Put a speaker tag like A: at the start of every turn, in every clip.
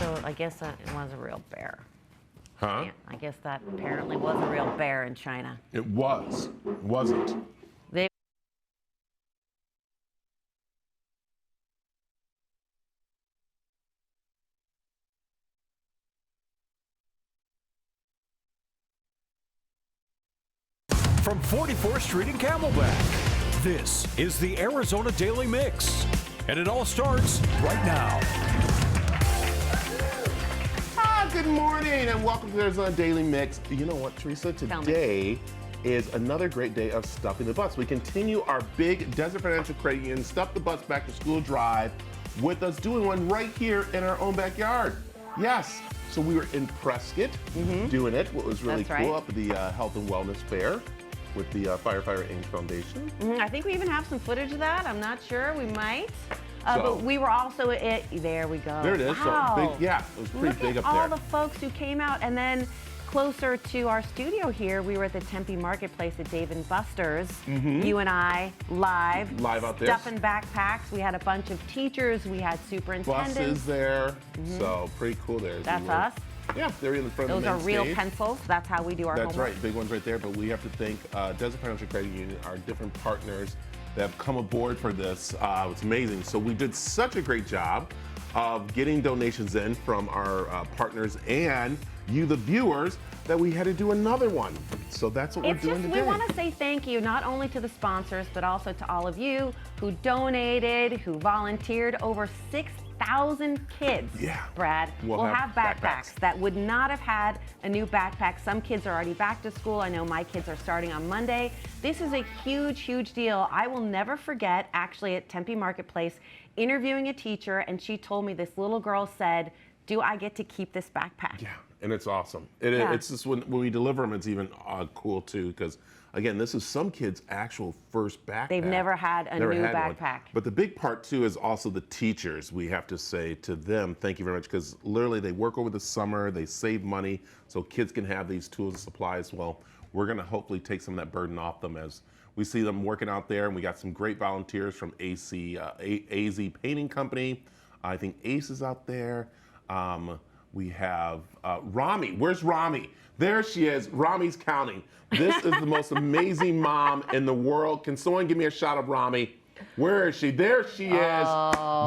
A: So I guess that was a real bear.
B: Huh?
A: Yeah, I guess that apparently was a real bear in China.
B: It was. It wasn't.
A: They
C: From 44th Street in Camelback, this is the Arizona Daily Mix. And it all starts right now.
B: Good morning and welcome to the Arizona Daily Mix. You know what, Teresa? Today is another great day of stuffing the bus. We continue our big Desert Financial Credit Union Stuff the Bus Back to School drive with us doing one right here in our own backyard. Yes, so we were in Prescott doing it. What was really cool up at the Health and Wellness Fair with the Firefighter Inc. Foundation.
A: I think we even have some footage of that. I'm not sure. We might. But we were also at, there we go.
B: There it is.
A: Wow.
B: So big, yeah, it was pretty big up there.
A: All the folks who came out. And then closer to our studio here, we were at the Tempe Marketplace at Dave & Buster's. You and I live out there. Stuffing backpacks. We had a bunch of teachers. We had superintendents. Buses there.
B: So pretty cool there.
A: That's us.
B: Yeah, they're in the front of the main
A: Those are real
B: stage.
A: pencils. That's how we do our homework.
B: That's right, big ones right there. But we have to thank Desert Financial Credit Union, our different partners that have come aboard for this. It's amazing. So we did such a great job of getting donations in from our partners and you, the viewers, that we had to do another one. So that's what we're doing today.
A: We want to say thank you not only to the sponsors, but also to all of you who donated, who volunteered. Over 6,000 kids, Brad, will have backpacks that would not have had a new backpack. Some kids are already back to school. I know my kids are starting on Monday. This is a huge, huge deal. I will never forget, actually, at Tempe Marketplace, interviewing a teacher, and she told me this little girl said, "Do I get to keep this backpack?"
B: Yeah, and it's awesome. It's just when we deliver them, it's even cool too, because again, this is some kids' actual first backpack.
A: They've never had a new backpack.
B: One. But the big part too is also the teachers. We have to say to them, thank you very much, because literally they work over the summer, they save money, so kids can have these tools and supplies. Well, we're gonna hopefully take some of that burden off them as we see them working out there, and we got some great volunteers from AZ Painting Company. I think Ace is out there. We have Rami. Where's Rami? There she is. Rami's counting. This is the most amazing mom in the world. Can someone give me a shot of Rami? Where is she? There she is.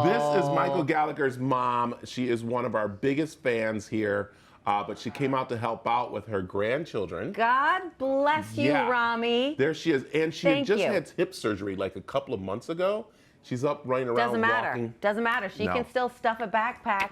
B: This is Michael Gallagher's mom. She is one of our biggest fans here, but she came out to help out with her grandchildren.
A: God bless you, Rami.
B: There she is. And she had just had hip surgery like a couple of months ago. She's up running around
A: Doesn't matter.
B: walking.
A: Doesn't matter. She can still stuff a backpack.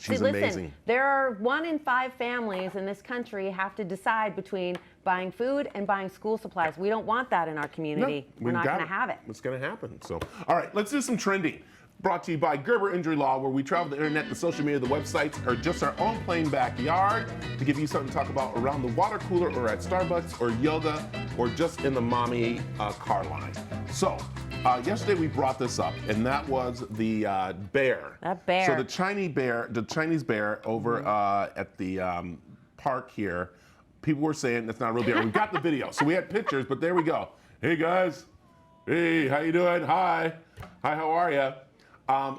B: She's
A: listen,
B: amazing.
A: There are 1 in 5 families in this country have to decide between buying food and buying school supplies. We don't want that in our community.
B: No,
A: we're not going to have it.
B: It's going to happen. So, all right, let's do some trending. Brought to you by Gerber Injury Law, where we travel the internet, the social media, the websites, or just our own plain backyard to give you something to talk about around the water cooler or at Starbucks or yoga or just in the mommy car line. So, yesterday we brought this up, and that was the bear.
A: That bear.
B: So the Chinese bear over at the park here, people were saying it's not a real bear. We got the video, so we had pictures, but there we go. Hey guys, hey, how you doing? Hi, how are you?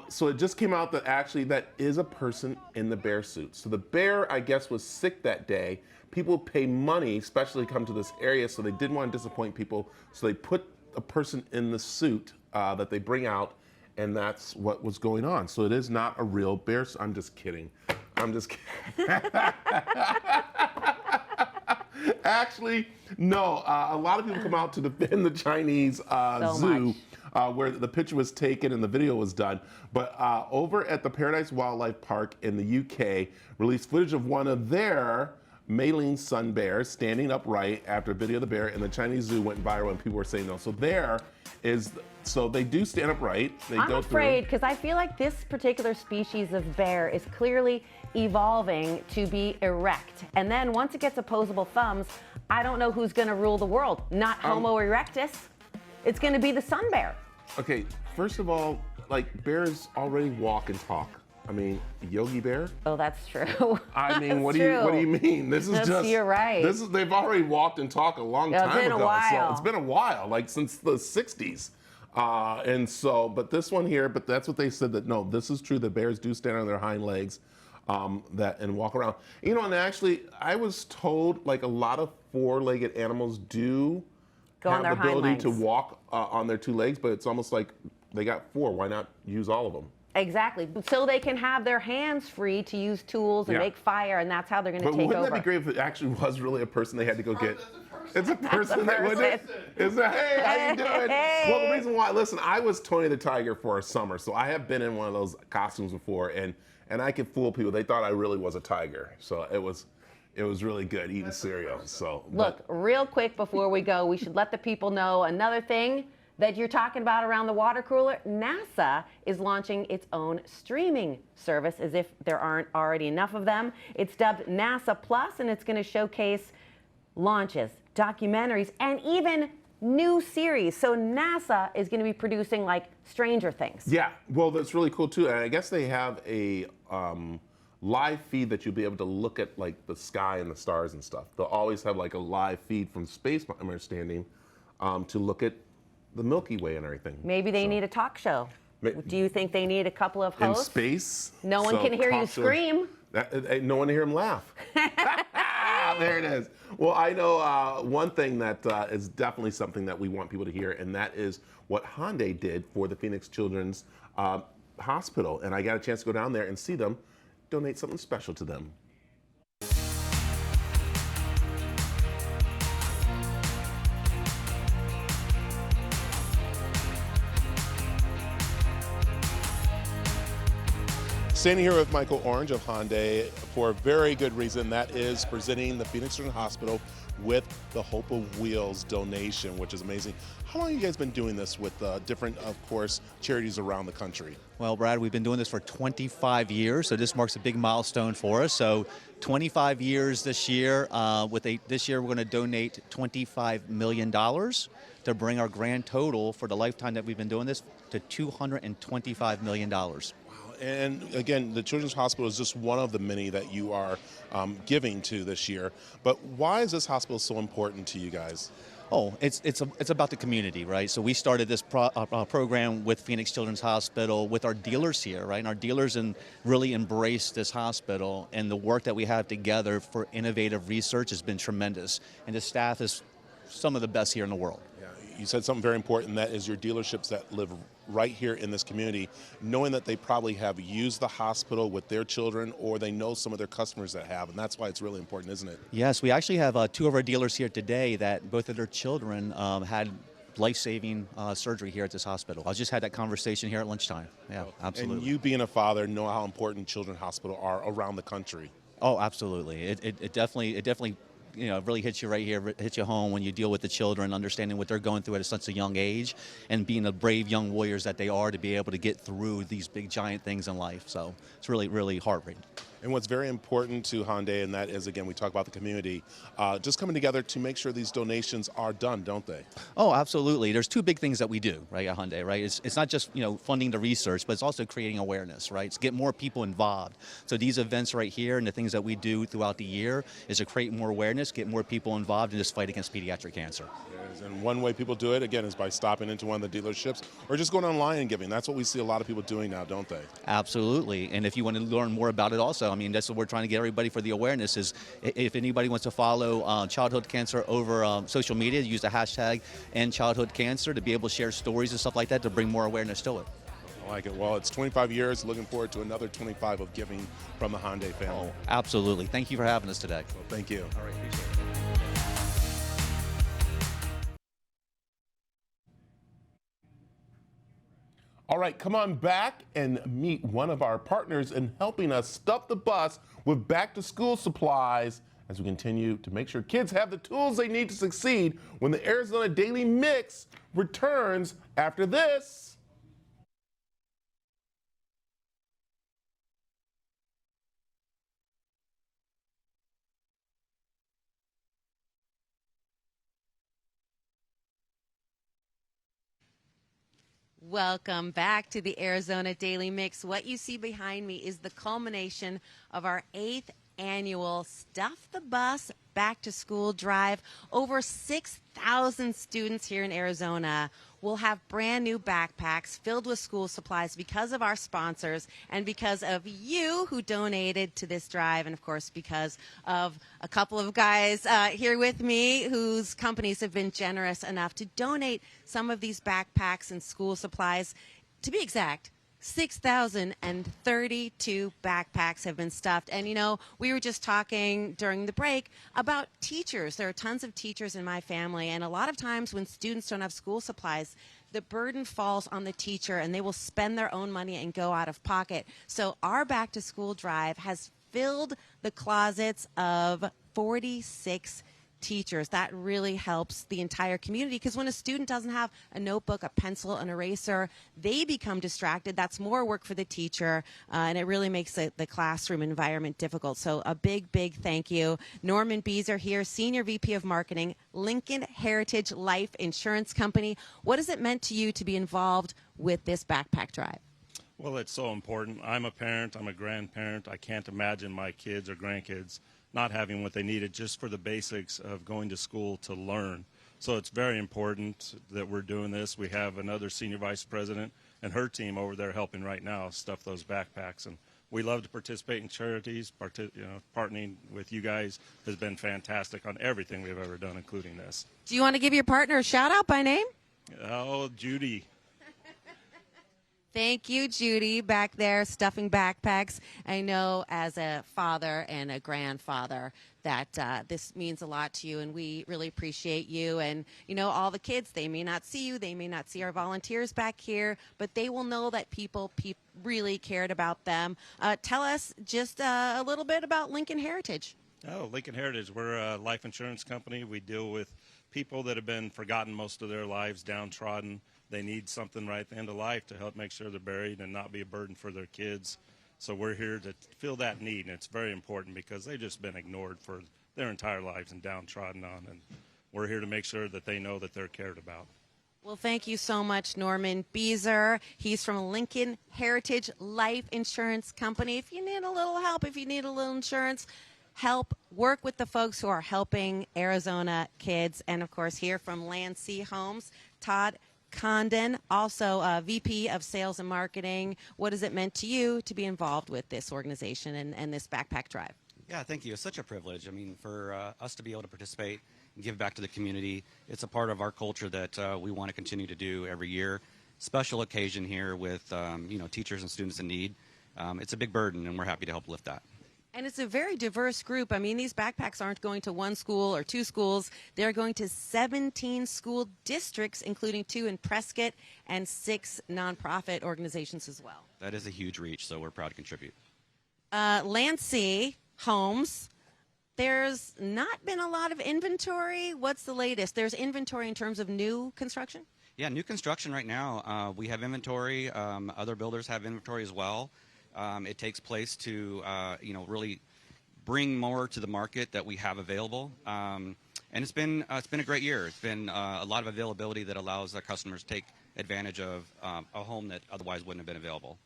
B: So it just came out that actually that is a person in the bear suit. So the bear, I guess, was sick that day. People pay money, especially to come to this area, so they didn't want to disappoint people. So they put a person in the suit that they bring out, and that's what was going on. So it is not a real bear. I'm just kidding. I'm just kidding. Actually, no. A lot of people come out to defend the Chinese zoo. Where the picture was taken and the video was done. But over at the Paradise Wildlife Park in the UK, released footage of one of their Maylene sun bears standing upright after a video of the bear in the Chinese zoo went viral and people were saying no. So they do stand upright.
A: I'm afraid, because I feel like this particular species of bear is clearly evolving to be erect. And then once it gets opposable thumbs, I don't know who's going to rule the world. Not Homo erectus. It's going to be the sun bear.
B: Okay, first of all, like, bears already walk and talk. I mean, Yogi Bear.
A: Oh, that's true.
B: I mean, what do you mean? This is just.
A: You're right.
B: They've already walked and talked a long time ago.
A: It's been a while.
B: So it's been a while, like since the 60s. And so, but this one here, but that's what they said that no, this is true. The bears do stand on their hind legs. and walk around. You know, and actually, I was told like a lot of four-legged animals do have the ability to walk on their two legs, but it's almost like they got four. Why not use all of them?
A: Exactly. So they can have their hands free to use tools and make fire, and that's how they're going to take over.
B: But wouldn't that be great if it actually was really a person they had to go get? It's a person that would. It's a, hey, how you doing?
A: Hey.
B: Well, the reason why, listen, I was Tony the Tiger for a summer, so I have been in one of those costumes before, and I could fool people. They thought I really was a tiger, so it was really good eating cereal. So
A: look, real quick before we go, we should let the people know another thing that you're talking about around the water cooler. NASA is launching its own streaming service, as if there aren't already enough of them. It's dubbed NASA Plus, and it's going to showcase launches, documentaries, and even new series. So NASA is going to be producing like Stranger Things.
B: Yeah, well, that's really cool too. And I guess they have a live feed that you'll be able to look at like the sky and the stars and stuff. They'll always have like a live feed from space, I'm understanding, to look at the Milky Way and everything.
A: Maybe they need a talk show. Do you think they need a couple of hosts?
B: In space?
A: No one can hear you scream.
B: No one to hear him laugh. There it is. Well, I know one thing that is definitely something that we want people to hear, and that is what Hyundai did for the Phoenix Children's Hospital. And I got a chance to go down there and see them, donate something special to them. Standing here with Michael Orange of Hyundai for a very good reason. That is presenting the Phoenix Children's Hospital with the Hope of Wheels donation, which is amazing. How long have you guys been doing this with different, of course, charities around the country?
D: Well, Brad, we've been doing this for 25 years, so this marks a big milestone for us. So 25 years this year. This year we're going to donate $25 million to bring our grand total for the lifetime that we've been doing this to $225 million.
B: And again, the Children's Hospital is just one of the many that you are giving to this year. But why is this hospital so important to you guys?
D: Oh, it's about the community, right? So we started this program with Phoenix Children's Hospital with our dealers here, right? And our dealers really embrace this hospital, and the work that we have together for innovative research has been tremendous. And the staff is some of the best here in the world.
B: Yeah, you said something very important, that is your dealerships that live right here in this community, knowing that they probably have used the hospital with their children, or they know some of their customers that have, and that's why it's really important, isn't it?
D: Yes, we actually have two of our dealers here today that both of their children had life-saving surgery here at this hospital. I just had that conversation here at lunchtime. Yeah, absolutely.
B: And you being a father know how important children's hospitals are around the country.
D: Oh, absolutely. It definitely really hits you right here, hits you home when you deal with the children, understanding what they're going through at such a young age, and being the brave young warriors that they are to be able to get through these big giant things in life. So it's really, really heartbreaking.
B: And what's very important to Hyundai, and that is, again, we talk about the community, just coming together to make sure these donations are done, don't they?
D: Oh, absolutely. There's two big things that we do, right, at Hyundai, right? It's not just, funding the research, but it's also creating awareness, right? It's get more people involved. So these events right here and the things that we do throughout the year is to create more awareness, get more people involved in this fight against pediatric cancer.
B: Yes, and one way people do it, again, is by stopping into one of the dealerships or just going online and giving. That's what we see a lot of people doing now, don't they?
D: Absolutely. And if you want to learn more about it also, that's what we're trying to get everybody for the awareness is if anybody wants to follow childhood cancer over social media, use the hashtag #EndChildhoodCancer to be able to share stories and stuff like that to bring more awareness to it.
B: I like it. Well, it's 25 years. Looking forward to another 25 of giving from the Hyundai family.
D: Oh, absolutely. Thank you for having us today.
B: Well, thank you.
D: All right, appreciate it.
B: All right, come on back and meet one of our partners in helping us stuff the bus with back-to-school supplies as we continue to make sure kids have the tools they need to succeed when the Arizona Daily Mix returns after this.
A: Welcome back to the Arizona Daily Mix. What you see behind me is the culmination of our 8th annual Stuff the Bus Back to School drive. Over 6,000 students here in Arizona will have brand new backpacks filled with school supplies because of our sponsors and because of you who donated to this drive, and of course because of a couple of guys here with me whose companies have been generous enough to donate some of these backpacks and school supplies. To be exact, 6,032 backpacks have been stuffed. And, you know, we were just talking during the break about teachers. There are tons of teachers in my family, and a lot of times when students don't have school supplies, the burden falls on the teacher, and they will spend their own money and go out of pocket. So our Back to School drive has filled the closets of 46 teachers. That really helps the entire community, because when a student doesn't have a notebook, a pencil, an eraser, they become distracted. That's more work for the teacher, and it really makes the classroom environment difficult. So a big, big thank you. Norman Beezer here, Senior VP of Marketing, Lincoln Heritage Life Insurance Company. What has it meant to you to be involved with this backpack drive?
E: Well, it's so important. I'm a parent. I'm a grandparent. I can't imagine my kids or grandkids not having what they needed just for the basics of going to school to learn. So it's very important that we're doing this. We have another senior vice president and her team over there helping right now stuff those backpacks. And we love to participate in charities. Partnering with you guys has been fantastic on everything we've ever done, including this.
A: Do you want to give your partner a shout out by name?
E: Oh, Judy.
A: Thank you, Judy, back there stuffing backpacks. I know as a father and a grandfather that this means a lot to you, and we really appreciate you. And, you know, all the kids, they may not see you, they may not see our volunteers back here, but they will know that people really cared about them. Tell us just a little bit about Lincoln Heritage.
E: Oh, Lincoln Heritage, we're a life insurance company. We deal with people that have been forgotten most of their lives, downtrodden. They need something right at the end of life to help make sure they're buried and not be a burden for their kids. So we're here to fill that need, and it's very important because they've just been ignored for their entire lives and downtrodden on, and we're here to make sure that they know that they're cared about.
A: Well, thank you so much, Norman Beezer. He's from Lincoln Heritage Life Insurance Company. If you need a little help, if you need a little insurance, help, work with the folks who are helping Arizona kids. And, of course, here from Landsea Homes, Todd Condon, also VP of Sales and Marketing. What has it meant to you to be involved with this organization and this backpack drive?
F: Yeah, thank you. It's such a privilege. I mean, for us to be able to participate and give back to the community, it's a part of our culture that we want to continue to do every year. Special occasion here with teachers and students in need. It's a big burden, and we're happy to help lift that.
A: And it's a very diverse group. I mean, these backpacks aren't going to one school or two schools. They're going to 17 school districts, including 2 in Prescott and 6 nonprofit organizations as well.
F: That is a huge reach, so we're proud to contribute.
A: Landsea Homes, there's not been a lot of inventory. What's the latest? There's inventory in terms of new construction?
F: Yeah, new construction right now. We have inventory. Other builders have inventory as well. It takes place to, really bring more to the market that we have available. And it's been a great year. It's been a lot of availability that allows our customers to take advantage of a home that otherwise wouldn't have been available.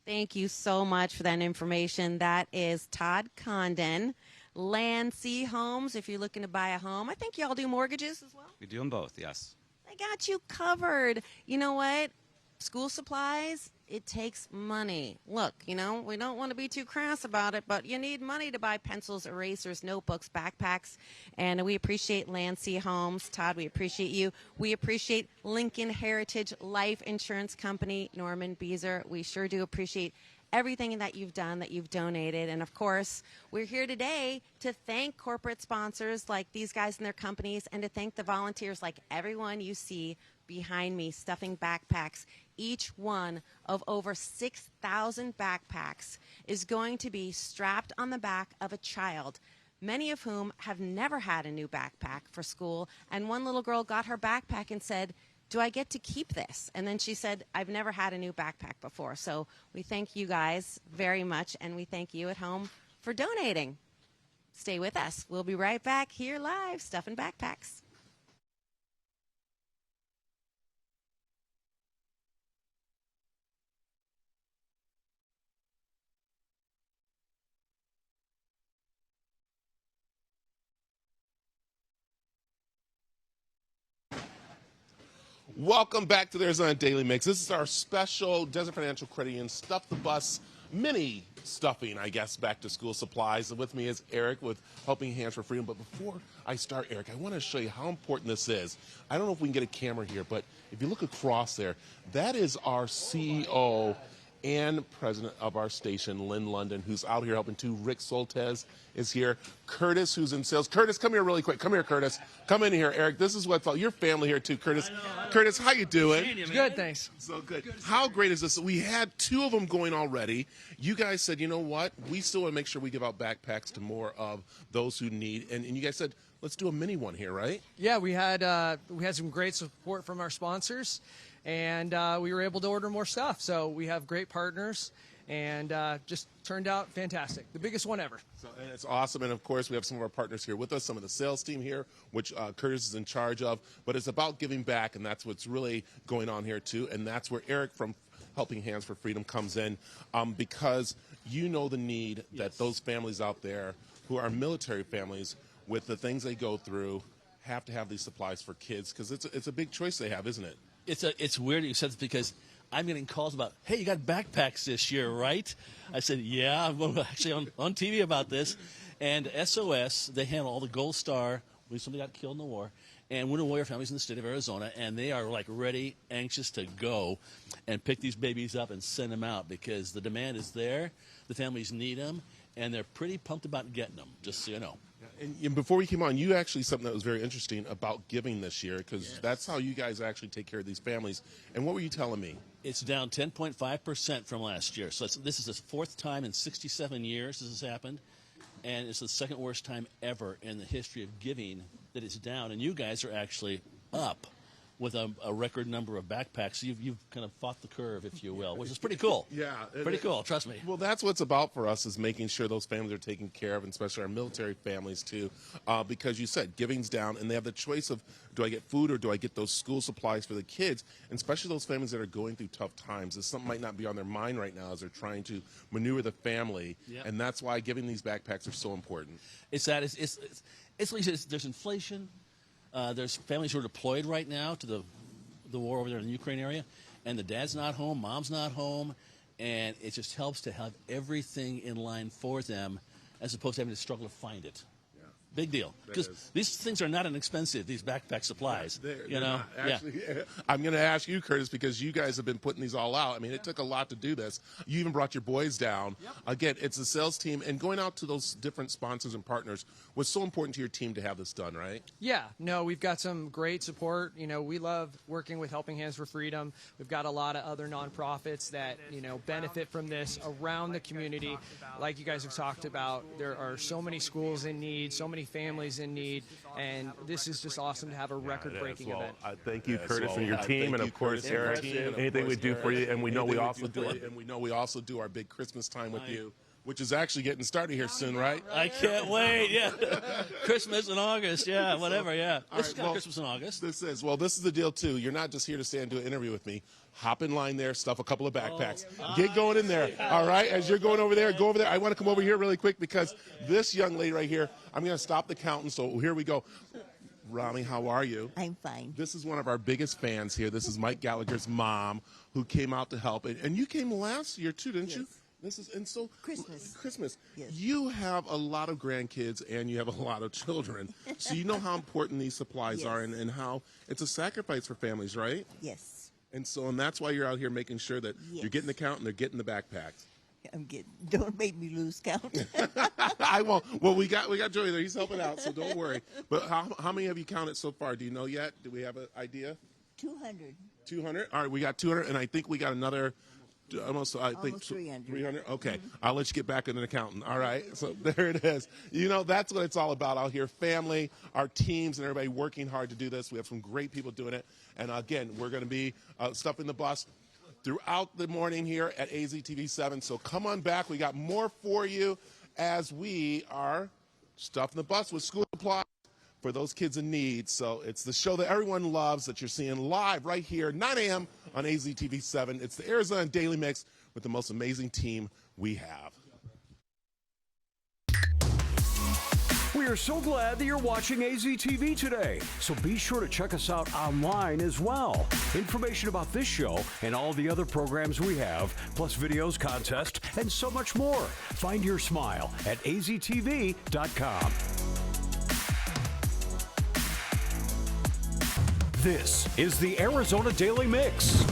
A: Thank you so much for that information. That is Todd Condon, Landsea Homes. If you're looking to buy a home, I think y'all do mortgages as well.
F: We do them both, yes.
A: They got you covered. You know what? School supplies, it takes money. Look, we don't want to be too crass about it, but you need money to buy pencils, erasers, notebooks, backpacks, and we appreciate Landsea Homes. Todd, we appreciate you. We appreciate Lincoln Heritage Life Insurance Company, Norman Beezer. We sure do appreciate everything that you've done, that you've donated. And, of course, we're here today to thank corporate sponsors like these guys and their companies, and to thank the volunteers like everyone you see behind me stuffing backpacks. Each one of over 6,000 backpacks is going to be strapped on the back of a child, many of whom have never had a new backpack for school. And one little girl got her backpack and said, "Do I get to keep this?" And then she said, "I've never had a new backpack before." So we thank you guys very much, and we thank you at home for donating. Stay with us. We'll be right back here live, stuffing backpacks.
B: Welcome back to the Arizona Daily Mix. This is our special Desert Financial Credit Union Stuff the Bus mini stuffing, I guess, back to school supplies. And with me is Eric with Helping Hands for Freedom. But before I start, Eric, I want to show you how important this is. I don't know if we can get a camera here, but if you look across there, that is our CEO and president of our station, Lynn London, who's out here helping too. Rick Soltez is here. Curtis, who's in sales. Curtis, come here really quick. Come here, Curtis. Come in here, Eric. This is what's all your family here too, Curtis. Curtis, how you doing?
G: Good, thanks.
B: So good. How great is this? We had 2 of them going already. You guys said, you know what? We still want to make sure we give out backpacks to more of those who need. And you guys said, let's do a mini one here, right?
G: Yeah, we had some great support from our sponsors, and we were able to order more stuff. So we have great partners, and just turned out fantastic. The biggest one ever.
B: And it's awesome. And of course, we have some of our partners here with us, some of the sales team here, which Curtis is in charge of. But it's about giving back, and that's what's really going on here too. And that's where Eric from Helping Hands for Freedom comes in, because you know the need that those families out there who are military families, with the things they go through, have to have these supplies for kids, because it's a big choice they have, isn't it?
H: It's weird you said this, because I'm getting calls about, hey, you got backpacks this year, right? I said, yeah, I'm actually on TV about this. And SOS, they handle all the Gold Star, when somebody got killed in the war, and Wounded Warrior families in the state of Arizona, and they are like ready, anxious to go and pick these babies up and send them out, because the demand is there, the families need them, and they're pretty pumped about getting them, just so you know.
B: And before we came on, you actually something that was very interesting about giving this year, because that's how you guys actually take care of these families. And what were you telling me?
H: It's down 10.5% from last year. So this is the 4th time in 67 years this has happened, and it's the 2nd worst time ever in the history of giving that it's down. And you guys are actually up with a record number of backpacks. You've kind of fought the curve, if you will, which is pretty cool.
B: Yeah.
H: Pretty cool, trust me.
B: Well, that's what's about for us, is making sure those families are taken care of, and especially our military families too, because you said giving's down, and they have the choice of, do I get food or do I get those school supplies for the kids, and especially those families that are going through tough times. This something might not be on their mind right now as they're trying to maneuver the family, and that's why giving these backpacks are so important.
H: It's that. It's like there's inflation. There's families who are deployed right now to the war over there in the Ukraine area, and the dad's not home, mom's not home, and it just helps to have everything in line for them, as opposed to having to struggle to find it. Yeah. Big deal, because these things are not inexpensive, these backpack supplies.
B: They're not. Actually, I'm going to ask you, Curtis, because you guys have been putting these all out. I mean, it took a lot to do this. You even brought your boys down. Yep. Again, it's the sales team, and going out to those different sponsors and partners was so important to your team to have this done, right?
G: Yeah, no, we've got some great support. You know, we love working with Helping Hands for Freedom. We've got a lot of other nonprofits that, you know, benefit from this around the community. Like you guys have talked about, there are so many schools in need, so many families in need, and this is just awesome to have a record-breaking event.
B: Thank you, Curtis, and your team, and of course, Eric. Anything we do for you, and we know we also do it. And we know we also do our big Christmas time with you, which is actually getting started here soon, right?
H: I can't wait, yeah. Christmas in August, yeah, whatever, yeah. This is Christmas in August.
B: This is the deal, too. You're not just here to stay and do an interview with me. Hop in line there, stuff a couple of backpacks. Get going in there, all right? As you're going over there, go over there. I want to come over here really quick, because this young lady right here, I'm going to stop the counting, so here we go. Rami, how are you?
I: I'm fine.
B: This is one of our biggest fans here. This is Mike Gallagher's mom, who came out to help. And you came last year, too, didn't you? Christmas.
I: Yes.
B: You have a lot of grandkids and you have a lot of children, so you know how important these supplies are, and how it's a sacrifice for families, right?
I: Yes.
B: And that's why you're out here making sure that you're getting the count and they're getting the backpacks.
I: Don't make me lose count.
B: I won't. Well, we got Joey there. He's helping out, so don't worry. But how many have you counted so far? Do you know yet? Do we have an idea?
I: 200.
B: 200. All right, we got 200, and I think we got another. Almost
I: 300.
B: 300. Okay, I'll let you get back in an accountant. All right, so there it is. You know, that's what it's all about out here. Family, our teams, and everybody working hard to do this. We have some great people doing it. And again, we're going to be stuffing the bus throughout the morning here at AZTV 7. So come on back. We got more for you as we are stuffing the bus with school supplies for those kids in need. So it's the show that everyone loves that you're seeing live right here, 9 a.m. on AZTV 7. It's the Arizona Daily Mix with the most amazing team we have.
C: We're We're so glad that you're watching AZTV today. So be sure to check us out online as well. Information about this show and all the other programs we have, plus videos, contests, and so much more. Find your smile at aztv.com. This is the Arizona Daily Mix.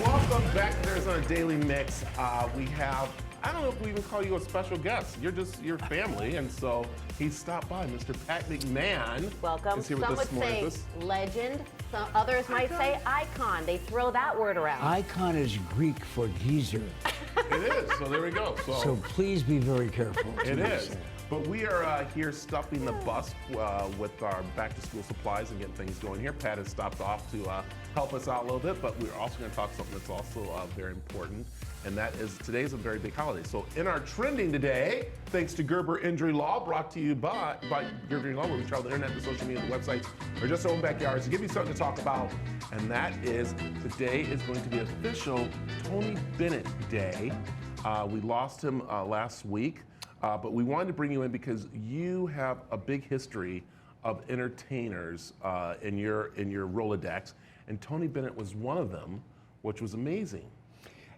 B: Welcome back to Arizona Daily Mix. We have, I don't know if we even call you a special guest. You're just your family, and so he stopped by. Mr. Pat McMahon.
A: Welcome.
B: Is here
A: Some
B: with us
A: would
B: this morning.
A: say legend. Some others might say icon. They throw that word around.
J: Icon is Greek for geezer.
B: It is. So there we go.
J: So please be very careful.
B: It is. But we are here stuffing the bus with our back-to-school supplies and getting things going here. Pat has stopped off to help us out a little bit, but we're also going to talk something that's also very important, and that is today's a very big holiday. So in our trending today, thanks to Gerber Injury Law, brought to you by Gerber Injury Law, where we travel the internet, the social media, the websites, or just our own backyards to give you something to talk about, and that is today is going to be official Tony Bennett Day. We lost him last week. But we wanted to bring you in because you have a big history of entertainers in your Rolodex, and Tony Bennett was one of them, which was amazing.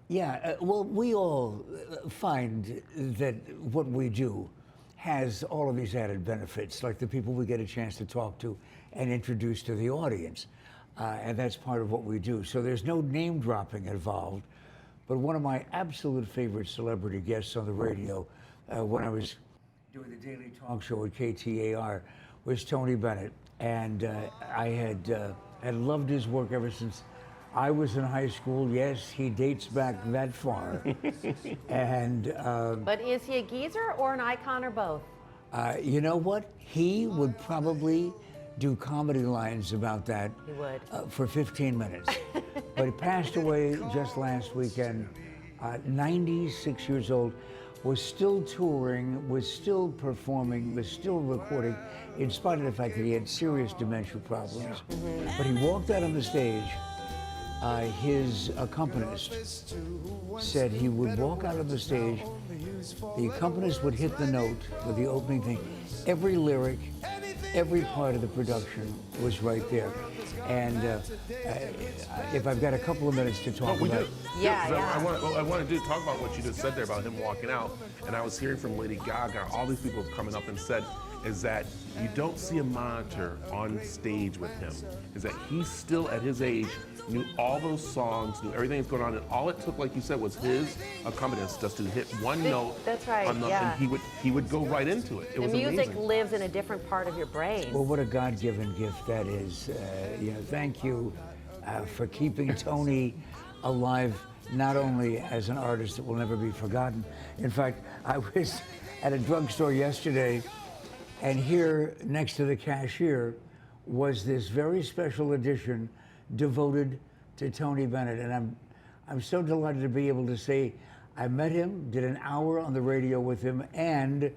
J: Yeah, well, we all find that what we do has all of these added benefits, like the people we get a chance to talk to and introduce to the audience, and that's part of what we do. So there's no name dropping involved, but one of my absolute favorite celebrity guests on the radio when I was doing the daily talk show at KTAR was Tony Bennett, and I had loved his work ever since I was in high school. Yes, he dates back that far. And
A: but is he a geezer or an icon or both?
J: You know what? He would probably do comedy lines about that.
A: He would.
J: For 15 minutes. But he passed away just last weekend, 96 years old. Was still touring, was still performing, was still recording, in spite of the fact that he had serious dementia problems. But he walked out on the stage. His accompanist said he would walk out of the stage, the accompanist would hit the note with the opening thing. Every lyric, every part of the production was right there. And if I've got a couple of minutes to talk about it.
A: I
B: wanted to talk about what you just said there about him walking out. And I was hearing from Lady Gaga, all these people coming up and said, is that you don't see a monitor on stage with him. Is that he still, at his age, knew all those songs, knew everything that's going on, and all it took, like you said, was his accompanist just to hit one note.
A: That's right,
B: and he would go right into it. It was amazing.
A: The music lives in a different part of your brain.
J: Well, what a God-given gift that is. Thank you for keeping Tony alive, not only as an artist that will never be forgotten. In fact, I was at a drugstore yesterday, and here next to the cashier was this very special edition devoted to Tony Bennett. And I'm so delighted to be able to say I met him, did an hour on the radio with him, and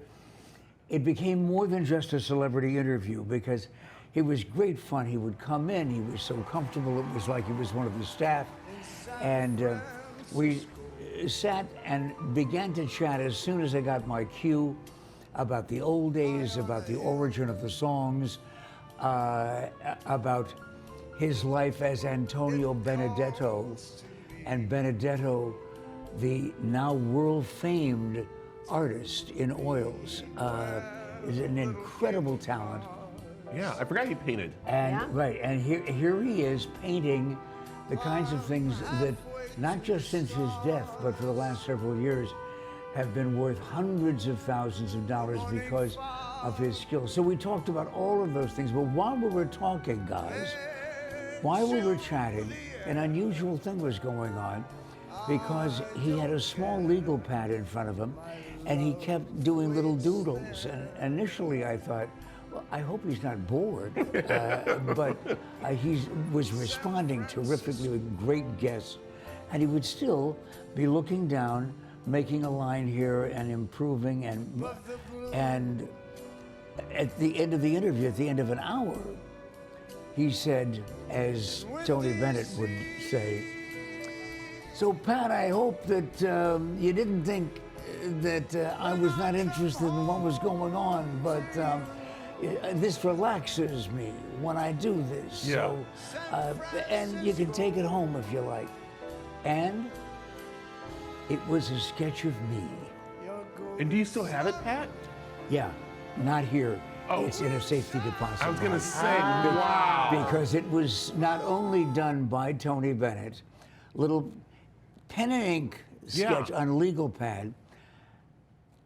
J: it became more than just a celebrity interview because it was great fun. He would come in, he was so comfortable, it was like he was one of the staff. And we sat and began to chat as soon as I got my cue about the old days, about the origin of the songs, about his life as Antonio Benedetto, and Benedetto, the now world-famed artist in oils, is an incredible talent.
B: Yeah, I forgot he painted.
J: And right, and here he is painting the kinds of things that, not just since his death, but for the last several years, have been worth hundreds of thousands of dollars because of his skills. So we talked about all of those things, but while we were talking, guys, while we were chatting, an unusual thing was going on because he had a small legal pad in front of him and he kept doing little doodles. And initially I thought, well, I hope he's not bored, but he was responding terrifically with great guests, and he would still be looking down, making a line here and improving, and at the end of the interview, at the end of an hour, he said, as Tony Bennett would say, "So Pat, I hope that you didn't think that I was not interested in what was going on, but this relaxes me when I do this.
B: Yeah.
J: So, and you can take it home if you like. And it was a sketch of me.
B: And do you still have it, Pat?
J: Yeah, not here.
B: Oh.
J: It's in a safety deposit.
B: I was going to
J: box.
B: say, wow.
J: Because it was not only done by Tony Bennett, little pen and ink sketch on legal pad,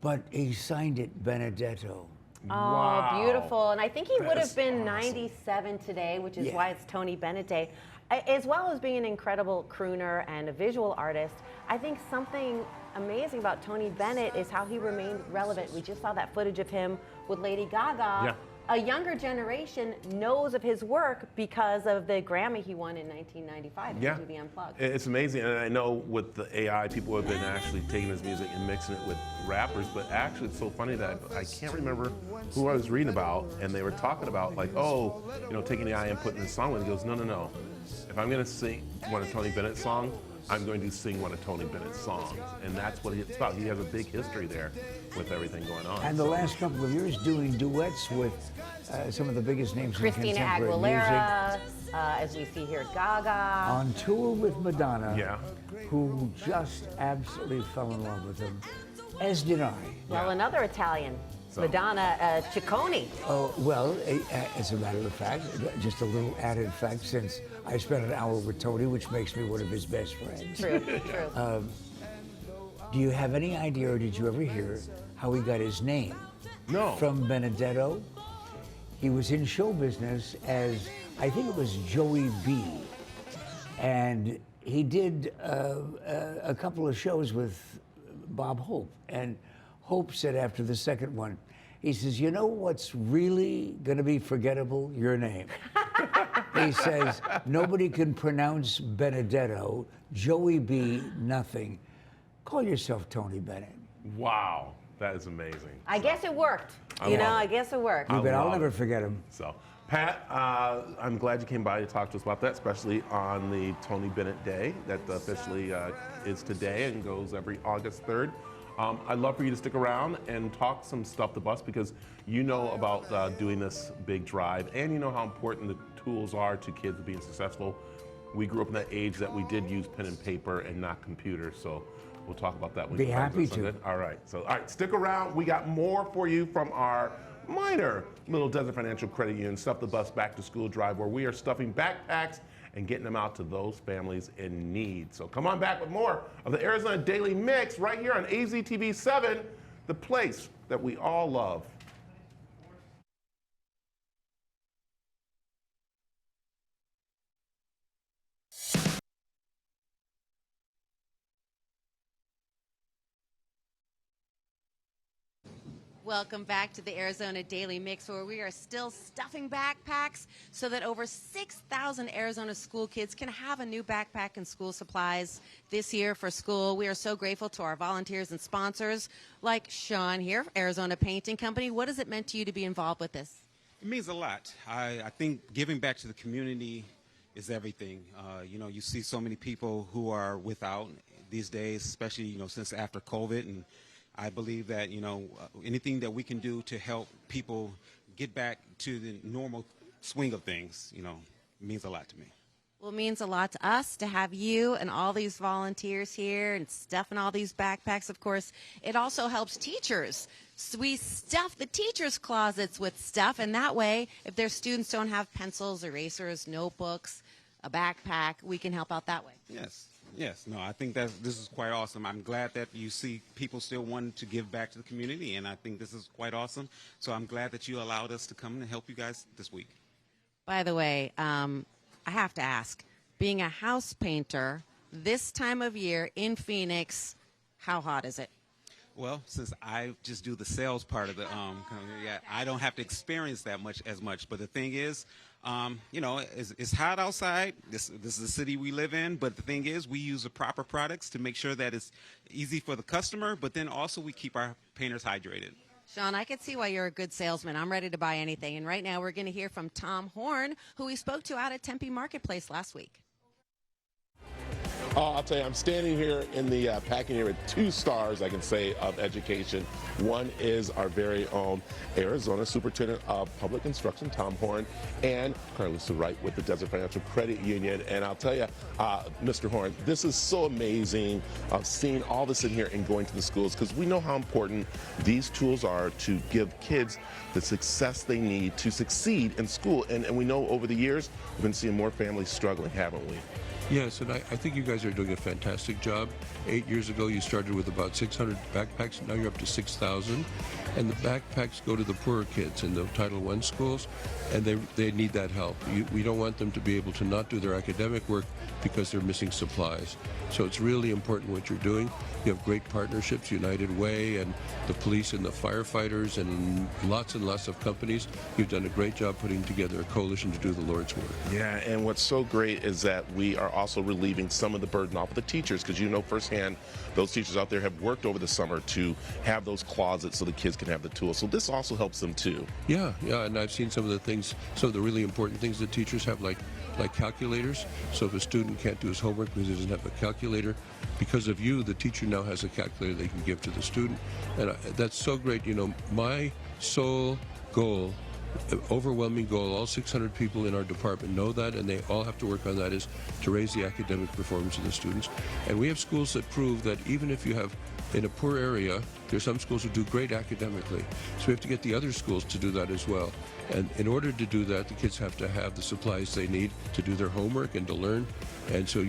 J: but he signed it Benedetto.
A: Oh, beautiful. And I think he would have been
B: awesome.
A: 97 today, which is why it's Tony Bennett Day. As well as being an incredible crooner and a visual artist, I think something amazing about Tony Bennett is how he remained relevant. We just saw that footage of him with Lady Gaga.
B: Yeah.
A: A younger generation knows of his work because of the Grammy he won in 1995
B: Yeah.
A: to the Unplugged.
B: It's amazing, and I know with the AI, people have been actually taking his music and mixing it with rappers, but actually it's so funny that I can't remember who I was reading about, and they were talking about like, oh, you know, taking the AI and putting this song in. He goes, no. If I'm gonna sing one of Tony Bennett's songs, I'm going to sing one of Tony Bennett's songs, and that's what it's about. He has a big history there with everything going on.
J: And the last couple of years doing duets with some of the biggest names
A: Christina
J: in contemporary
A: Aguilera,
J: music.
A: as we see here, Gaga.
J: On tour with Madonna,
B: Yeah.
J: who just absolutely fell in love with him, as did I.
A: Well, another Italian, Madonna Ciccone.
J: Oh, well, as a matter of fact, just a little added fact, since I spent an hour with Tony, which makes me one of his best friends.
A: True, true.
J: Do you have any idea, or did you ever hear how he got his name?
B: No.
J: From Benedetto. He was in show business as, I think it was Joey B. And he did a couple of shows with Bob Hope. And Hope said after the second one, he says, you know what's really going to be forgettable? Your name. He says, nobody can pronounce Benedetto, Joey B, nothing. Call yourself Tony Bennett.
B: Wow, that is amazing.
A: I guess it worked. I guess it worked.
J: But I'll never forget him.
B: So, Pat, I'm glad you came by to talk to us about that, especially on the Tony Bennett Day that officially is today and goes every August 3rd. I'd love for you to stick around and talk some stuff to us because you know about doing this big drive and you know how important the tools are to kids being successful. We grew up in that age that we did use pen and paper and not computers, so we'll talk about that.
J: Be happy to.
B: All right, stick around. We got more for you from our minor Little Desert Financial Credit Union Stuff the Bus Back to School Drive, where we are stuffing backpacks and getting them out to those families in need. So come on back with more of the Arizona Daily Mix right here on AZTV 7, the place that we all love.
A: Welcome back to the Arizona Daily Mix, where we are still stuffing backpacks so that over 6,000 Arizona school kids can have a new backpack and school supplies this year for school. We are so grateful to our volunteers and sponsors like Sean here, Arizona Painting Company. What has it meant to you to be involved with this?
K: It means a lot. I think giving back to the community is everything. You see so many people who are without these days, especially, since after COVID, and I believe that, anything that we can do to help people get back to the normal swing of things, means a lot to me.
A: Well, it means a lot to us to have you and all these volunteers here and stuffing all these backpacks. Of course, it also helps teachers. So we stuff the teachers' closets with stuff, and that way, if their students don't have pencils, erasers, notebooks, a backpack, we can help out that way.
K: Yes. No, I think that this is quite awesome. I'm glad that you see people still wanting to give back to the community, and I think this is quite awesome. So I'm glad that you allowed us to come and help you guys this week.
A: By the way, I have to ask, being a house painter this time of year in Phoenix, how hot is it?
K: Well, since I just do the sales part of the I don't have to experience that as much. But the thing is, it's hot outside. This is the city we live in. But the thing is, we use the proper products to make sure that it's easy for the customer. But then also we keep our painters hydrated.
A: Sean, I can see why you're a good salesman. I'm ready to buy anything. And right now we're going to hear from Tom Horn, who we spoke to out at Tempe Marketplace last week.
B: I'll tell you, I'm standing here in the packing area with 2 stars, I can say, of education. One is our very own Arizona Superintendent of Public Instruction, Tom Horn, and Carlissa Wright with the Desert Financial Credit Union. And I'll tell you, Mr. Horn, this is so amazing seeing all this in here and going to the schools, because we know how important these tools are to give kids the success they need to succeed in school. And we know over the years, we've been seeing more families struggling, haven't we?
L: Yes, and I think you guys are doing a fantastic job. 8 years ago, you started with about 600 backpacks. Now you're up to 6,000. And the backpacks go to the poorer kids in the Title I schools, and they need that help. We don't want them to be able to not do their academic work because they're missing supplies. So it's really important what you're doing. You have great partnerships, United Way and the police and the firefighters and lots of companies. You've done a great job putting together a coalition to do the Lord's work.
B: Yeah, and what's so great is that we are also relieving some of the burden off of the teachers, because you know firsthand those teachers out there have worked over the summer to have those closets so the kids can have the tools. So this also helps them too.
L: Yeah, and I've seen some of the things, some of the really important things that teachers have, like calculators. So if a student can't do his homework because he doesn't have a calculator, because of you, the teacher now has a calculator they can give to the student. And that's so great. You know, my sole goal, overwhelming goal, all 600 people in our department know that, and they all have to work on that, is to raise the academic performance of the students. And we have schools that prove that even if you have, in a poor area, there's some schools who do great academically. So we have to get the other schools to do that as well. And in order to do that, the kids have to have the supplies they need to do their homework and to learn. And so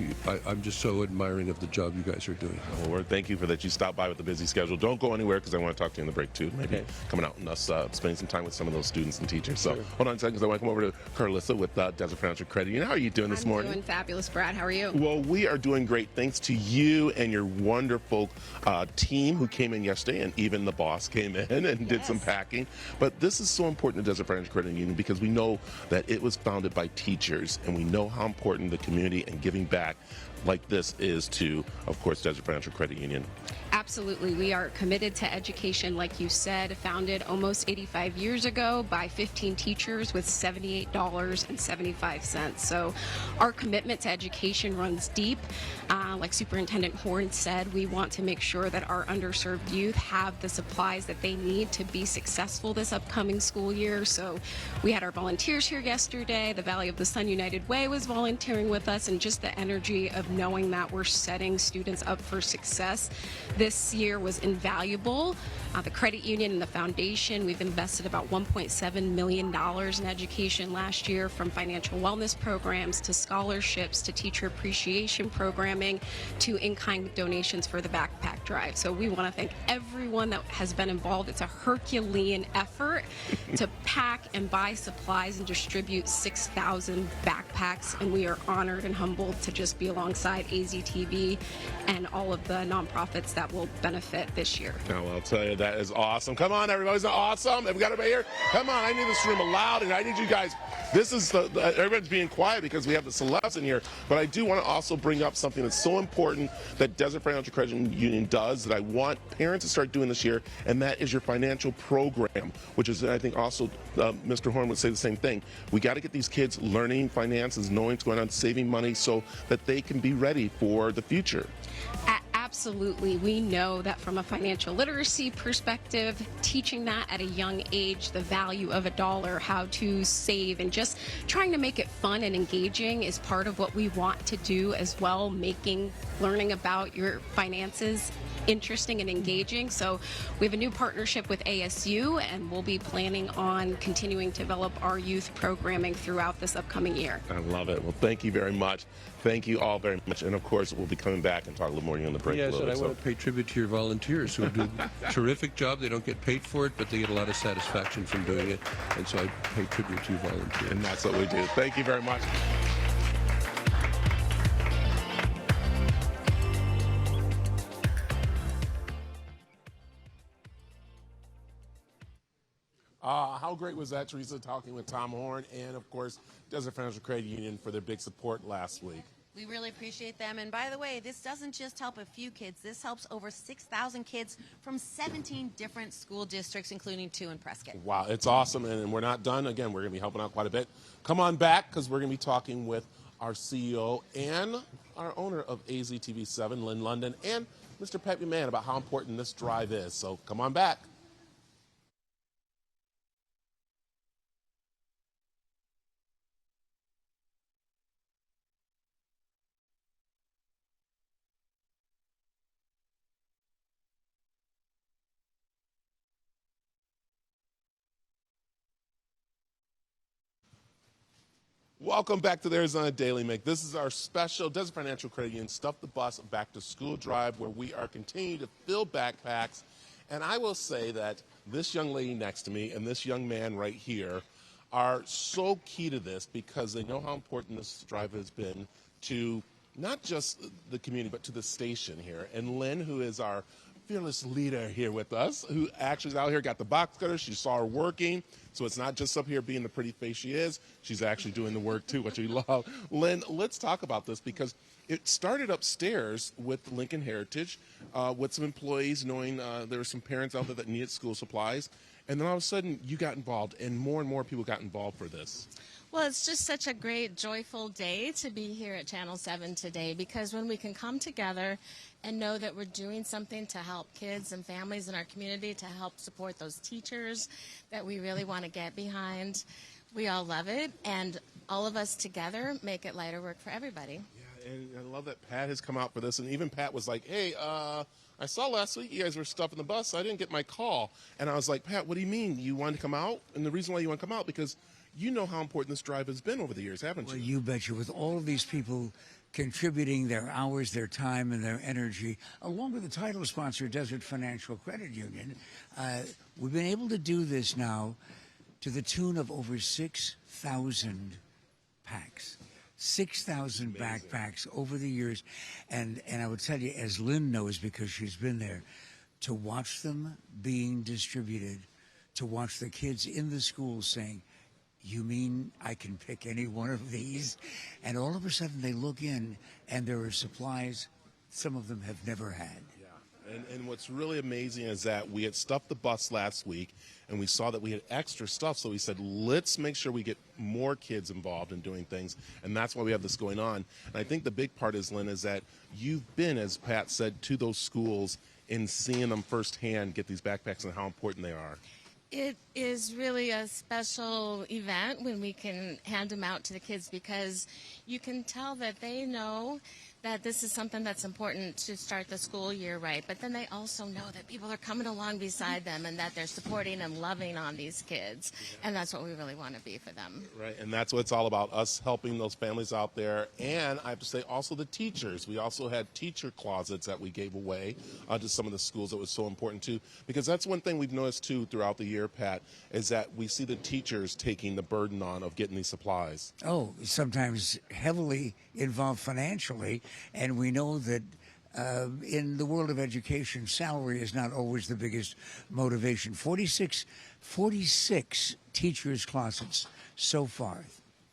L: I'm just so admiring of the job you guys are doing.
B: Well, thank you for that. You stopped by with the busy schedule. Don't go anywhere, because I want to talk to you in the break too. Maybe coming out and us spending some time with some of those students and teachers. So hold on a second, because I want to come over to Carlissa with Desert Financial Credit Union. How are you doing this morning?
M: I'm doing fabulous, Brad. How are you?
B: Well, we are doing great thanks to you and your wonderful team who came in yesterday, and even the boss came in and did some packing. But this is so important to Desert Financial Credit Union, because we know that it was founded by teachers, and we know how important the community and giving back like this is to, of course, Desert Financial Credit Union.
M: Absolutely. We are committed to education, like you said, founded almost 85 years ago by 15 teachers with $78.75. So our commitment to education runs deep. Like Superintendent Horn said, we want to make sure that our underserved youth have the supplies that they need to be successful this upcoming school year. So we had our volunteers here yesterday. The Valley of the Sun United Way was volunteering with us, and just the energy of knowing that we're setting students up for success this year was invaluable. The credit union and the foundation, we've invested about $1.7 million in education last year, from financial wellness programs to scholarships to teacher appreciation programming to in-kind donations for the backpack drive. So we want to thank everyone that has been involved. It's a Herculean effort to pack and buy supplies and distribute 6,000 backpacks, and we are honored and humbled to just be alongside AZTV and all of the nonprofits that will benefit this year.
B: Now, I'll tell you, that is awesome. Come on, everybody. Isn't that awesome? Have we got everybody here? Come on, I need this room loud, and I need you guys. This is everyone's being quiet because we have the celebs in here, but I do want to also bring up something that's so important that Desert Financial Credit Union does, that I want parents to start doing this year, and that is your financial program, which is, I think, also Mr. Horn would say the same thing. We got to get these kids learning finances, knowing what's going on, saving money, so that they can be ready for the future.
M: Absolutely. We know that from a financial literacy perspective, teaching that at a young age, the value of a dollar, how to save, and just trying to make it fun and engaging is part of what we want to do as well, making learning about your finances interesting and engaging. So we have a new partnership with ASU, and we'll be planning on continuing to develop our youth programming throughout this upcoming year.
B: I love it. Well, thank you very much. Thank you all very much. And of course, we'll be coming back and talk a little more on the break.
L: Yes, and I want to pay tribute to your volunteers who do a terrific job. They don't get paid for it, but they get a lot of satisfaction from doing it. And so I pay tribute to you volunteers.
B: And that's what we do. Thank you very much. How great was that, Teresa, talking with Tom Horn and, of course, Desert Financial Credit Union for their big support last week.
A: We really appreciate them. And by the way, this doesn't just help a few kids. This helps over 6,000 kids from 17 different school districts, including 2 in Prescott.
B: Wow, it's awesome. And we're not done. Again, we're going to be helping out quite a bit. Come on back, because we're going to be talking with our CEO and our owner of AZTV 7, Lynn London, and Mr. Peppy Mann about how important this drive is. So come on back. Welcome back to the Arizona Daily Make. This is our special Desert Financial Credit Union Stuff the Bus Back to School drive, where we are continuing to fill backpacks. And I will say that this young lady next to me and this young man right here are so key to this, because they know how important this drive has been to not just the community, but to the station here. And Lynn, who is our fearless leader here with us, who actually is out here, got the box cutter. She saw her working. So it's not just up here being the pretty face she is. She's actually doing the work too, which we love. Lynn, let's talk about this, because it started upstairs with Lincoln Heritage, with some employees knowing there were some parents out there that needed school supplies. And then all of a sudden you got involved, and more people got involved for this.
N: Well, it's just such a great, joyful day to be here at Channel 7 today, because when we can come together and know that we're doing something to help kids and families in our community, to help support those teachers that we really want to get behind, we all love it, and all of us together make it lighter work for everybody.
B: Yeah, and I love that Pat has come out for this, and even Pat was like, hey, I saw last week you guys were stuffing the bus, so I didn't get my call. And I was like, Pat, what do you mean? You wanted to come out? And the reason why you want to come out, because you know how important this drive has been over the years, haven't you?
J: Well, you betcha. With all of these people contributing their hours, their time, and their energy, along with the title sponsor, Desert Financial Credit Union, we've been able to do this now to the tune of over 6,000 packs. 6,000 backpacks over the years. And I would tell you, as Lynn knows, because she's been there, to watch them being distributed, to watch the kids in the schools saying, you mean I can pick any one of these? And all of a sudden they look in and there are supplies some of them have never had.
B: Yeah, and what's really amazing is that we had stuffed the bus last week and we saw that we had extra stuff, so we said, let's make sure we get more kids involved in doing things, and that's why we have this going on. And I think the big part is, Lynn, is that you've been, as Pat said, to those schools and seeing them firsthand get these backpacks and how important they are.
N: It is really a special event when we can hand them out to the kids, because you can tell that they know that this is something that's important to start the school year right. But then they also know that people are coming along beside them and that they're supporting and loving on these kids. And that's what we really want to be for them.
B: Right, and that's what it's all about, us helping those families out there. And I have to say also the teachers. We also had teacher closets that we gave away to some of the schools. That was so important too. Because that's one thing we've noticed too throughout the year, Pat, is that we see the teachers taking the burden on of getting these supplies.
J: Oh, sometimes heavily involved financially. And we know that in the world of education, salary is not always the biggest motivation. 46 teachers' closets so far,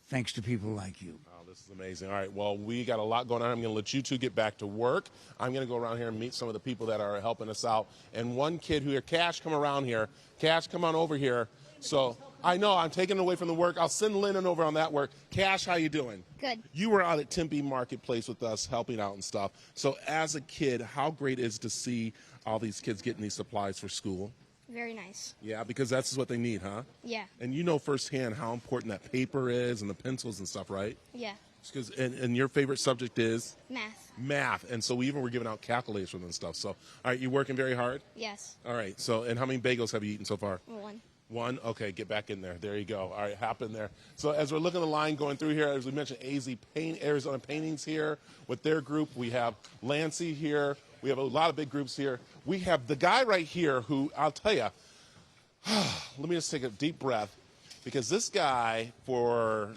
J: thanks to people like you.
B: Oh, this is amazing. All right, well, we got a lot going on. I'm going to let you two get back to work. I'm going to go around here and meet some of the people that are helping us out. And one kid who here, Cash, come around here. Cash, come on over here. So I know I'm taking it away from the work. I'll send Lennon over on that work. Cash, how you doing?
O: Good.
B: You were out at Tempe Marketplace with us helping out and stuff. So as a kid, how great is it to see all these kids getting these supplies for school?
O: Very nice.
B: Yeah, because that's what they need, huh?
O: Yeah.
B: And you know firsthand how important that paper is and the pencils and stuff, right?
O: Yeah.
B: And your favorite subject is?
O: Math.
B: Math. And so we even were giving out calculators and stuff. So, all right, you working very hard?
O: Yes.
B: All right. So, and how many bagels have you eaten so far?
O: One.
B: One? Okay, get back in there. There you go. All right, hop in there. So as we're looking at the line going through here, as we mentioned, Arizona Paintings here with their group. We have Landsea here. We have a lot of big groups here. We have the guy right here who, I'll tell you, let me just take a deep breath, because this guy for,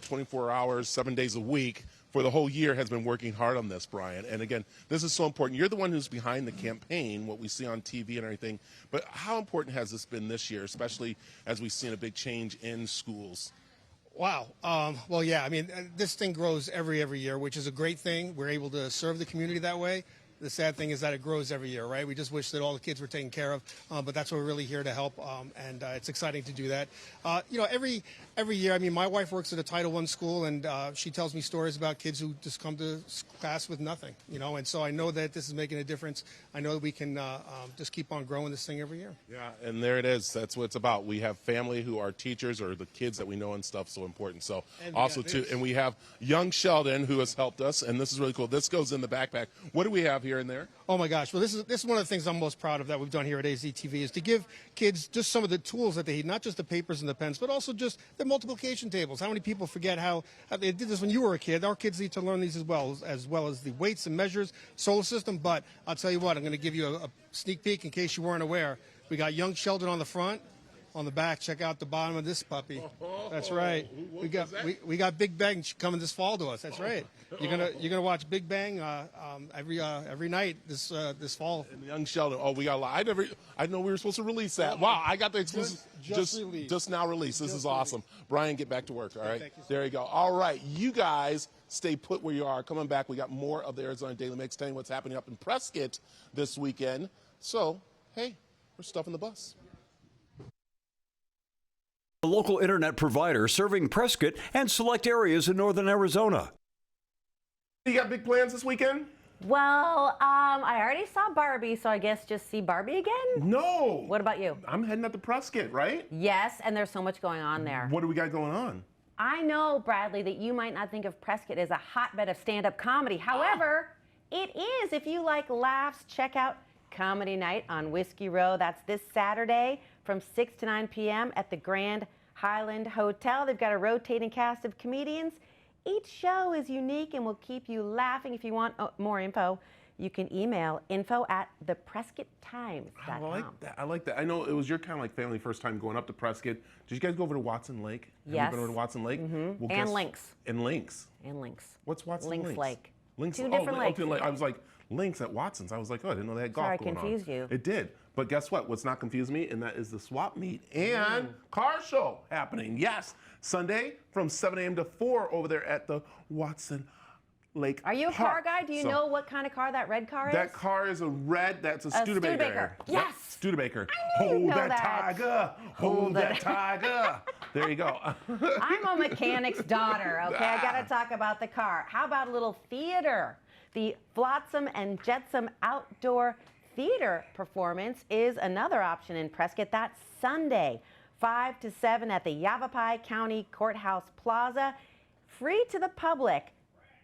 B: 24 hours, 7 days a week, for the whole year has been working hard on this, Brian. And again, this is so important. You're the one who's behind the campaign, what we see on TV and everything. But how important has this been this year, especially as we've seen a big change in schools?
P: Wow. Yeah, I mean, this thing grows every year, which is a great thing. We're able to serve the community that way.
O: the sad thing is that it grows every year, right? We just wish that all the kids were taken care of, but that's what we're really here to help, and it's exciting to do that. You know, every year, I mean, my wife works at a Title I school, and she tells me stories about kids who just come to class with nothing, you know, and so I know that this is making a difference. I know that we can just keep on growing this thing every year.
B: Yeah, and there it is. That's what it's about. We have family who are teachers or the kids that we know and stuff, so important. So
O: and
B: also, too, and we have young Sheldon who has helped us, and this is really cool. This goes in the backpack. What do we have here and there?
O: Oh my gosh! Well, this is one of the things I'm most proud of that we've done here at AZTV is to give kids just some of the tools that they need, not just the papers and the pens, but also just the multiplication tables. How many people forget how they did this when you were a kid? Our kids need to learn these as well as the weights and measures, solar system. But I'll tell you what, I'm going to give you a sneak peek in case you weren't aware. We got young Sheldon on the front. On the back, check out the bottom of this puppy. That's right. We got Big Bang coming this fall to us. That's right. You're gonna watch Big Bang every night this fall.
B: And young Sheldon. Oh, we got a lot. I didn't know we were supposed to release that. Wow, I got the exclusive just now released. This is awesome. Brian, get back to work. All right. There you go. All right, you guys stay put where you are. Coming back, we got more of the Arizona Daily Mix, telling you what's happening up in Prescott this weekend. So, hey, we're stuffing the bus.
C: A local internet provider serving Prescott and select areas in northern Arizona.
B: You got big plans this weekend?
A: Well, I already saw Barbie, so I guess just see Barbie again?
B: No.
A: What about you?
B: I'm heading up to Prescott, right?
A: Yes, and there's so much going on there.
B: What do we got going on?
A: I know, Bradley, that you might not think of Prescott as a hotbed of stand-up comedy. However, it is. If you like laughs, check out Comedy Night on Whiskey Row. That's this Saturday from 6 to 9 p.m. at the Grand Highland Hotel. They've got a rotating cast of comedians. Each show is unique and will keep you laughing. If you want more info, you can email info@theprescotttimes.com.
B: I like that. I like that. I know it was your kind of like family first time going up to Prescott. Did you guys go over to Watson Lake?
A: Yes.
B: Have you been over to Watson Lake?
A: Mm-hmm. Well, and Lynx.
B: And Lynx.
A: And Lynx.
B: What's Watson
A: Lynx Lake.
B: Lynx.
A: Two different lakes.
B: I was like, Lynx at Watson's. I was like, oh, I didn't know they had golf going on.
A: Sorry, I confused you.
B: It did. But guess what? What's not confused me, and that is the swap meet and car show happening. Yes, Sunday from 7 a.m. to 4 over there at the Watson Lake
A: Are you a
B: Park.
A: car guy? Do you know what kind of car that red car is?
B: That car is a red, that's a Studebaker.
A: Yes.
B: Yep, Studebaker.
A: I knew you'd
B: Hold
A: know
B: that
A: that.
B: tiger. Hold that tiger. There you go.
A: I'm a mechanic's daughter, okay? I got to talk about the car. How about a little theater? The Flotsam and Jetsam Outdoor Theater performance is another option in Prescott. That's Sunday, 5 to 7 at the Yavapai County Courthouse Plaza. Free to the public.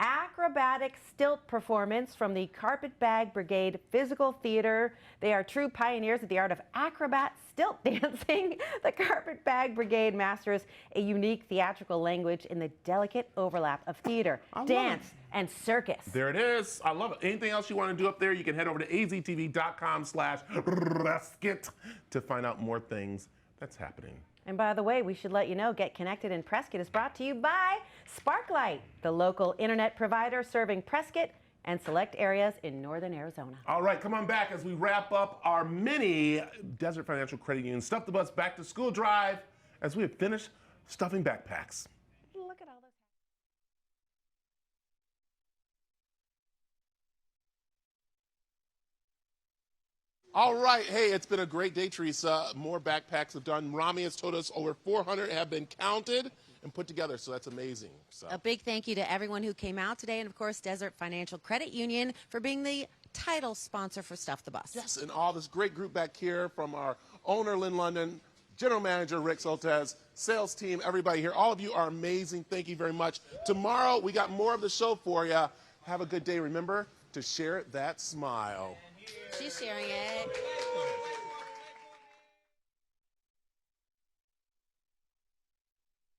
A: Acrobatic stilt performance from the Carpetbag Brigade Physical Theater. They are true pioneers of the art of acrobat stilt dancing. The Carpetbag Brigade masters a unique theatrical language in the delicate overlap of theater, dance, and circus.
B: There it is. I love it. Anything else you want to do up there, you can head over to aztv.com/Prescott to find out more things that's happening.
A: And by the way, we should let you know, Get Connected in Prescott is brought to you by Sparklight, the local internet provider serving Prescott and select areas in northern Arizona.
B: All right, come on back as we wrap up our mini Desert Financial Credit Union Stuff the Bus Back to School drive as we have finished stuffing backpacks.
A: Look at all this.
B: All right, hey, it's been a great day, Teresa. More backpacks have done. Rami has told us over 400 have been counted and put together, so that's amazing. So.
P: A big thank you to everyone who came out today, and of course, Desert Financial Credit Union for being the title sponsor for Stuff the Bus.
B: Yes, and all this great group back here from our owner, Lynn London, General Manager, Rick Soltez, sales team, everybody here. All of you are amazing. Thank you very much. Tomorrow, we got more of the show for you. Have a good day. Remember to share that smile.
P: She's sharing it.